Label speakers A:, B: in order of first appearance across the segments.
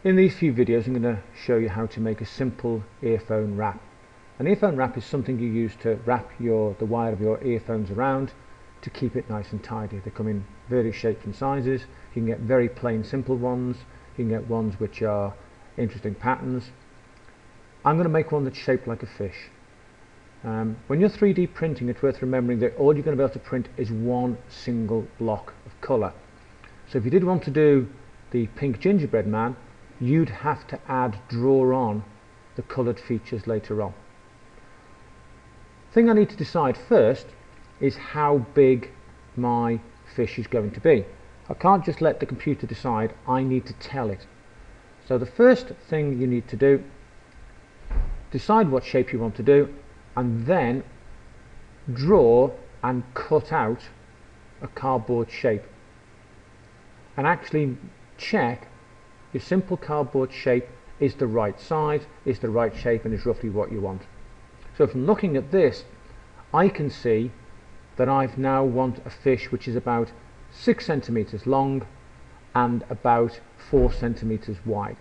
A: In these few videos I'm going to show you how to make a simple earphone wrap. An earphone wrap is something you use to wrap the wire of your earphones around to keep it nice and tidy. They come in various shapes and sizes. You can get very plain simple ones, you can get ones which are interesting patterns. I'm going to make one that's shaped like a fish. When you're 3D printing, it's worth remembering that all you're going to be able to print is one single block of colour. So if you did want to do the pink gingerbread man, you'd have to draw on the coloured features later on. The thing I need to decide first is how big my fish is going to be. I can't just let the computer decide, I need to tell it. So the first thing you need to do, decide what shape you want to do, and then draw and cut out a cardboard shape. And actually check your simple cardboard shape is the right size, is the right shape, and is roughly what you want. So from looking at this, I can see that I've now want a fish which is about 6 centimeters long and about 4 centimeters wide.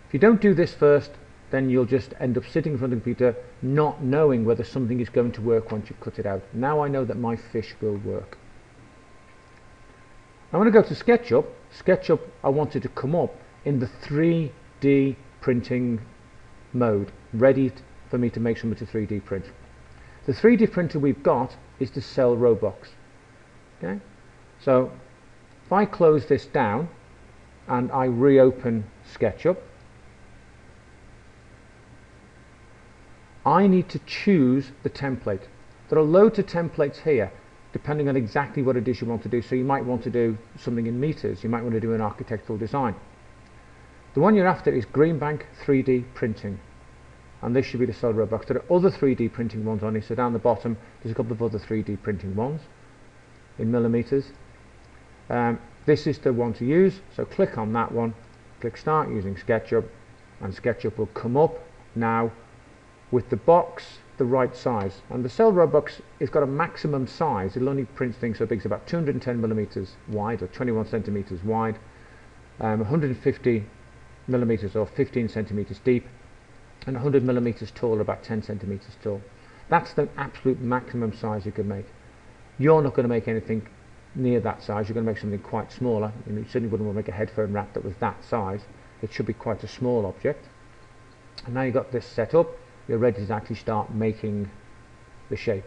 A: If you don't do this first, then you'll just end up sitting in front of the computer not knowing whether something is going to work once you cut it out. Now I know that my fish will work. I'm going to go to Sketchup. Sketchup, I wanted to come up in the 3D printing mode, ready for me to make something to 3D print. The 3D printer we've got is the Cell Robux. Okay? So if I close this down and I reopen Sketchup, I need to choose the template. There are loads of templates here depending on exactly what it is you want to do. So you might want to do something in meters, you might want to do an architectural design. The one you're after is Greenbank 3D printing, and this should be the Cell Robux. There are other 3D printing ones on it, so down the bottom there's a couple of other 3D printing ones in millimeters. This is the one to use, so click on that one, click Start using SketchUp, and SketchUp will come up now with the box the right size. And the Cell Robux has got a maximum size. It'll only print things so big as about 210 millimeters wide or 21 centimeters wide, 150 millimeters or 15 centimeters deep, and 100 millimeters tall or about 10 centimeters tall. That's the absolute maximum size you can make. You're not going to make anything near that size. You're going to make something quite smaller. You certainly wouldn't want to make a headphone wrap that was that size. It should be quite a small object. And now you've got this set up, you're ready to actually start making the shape.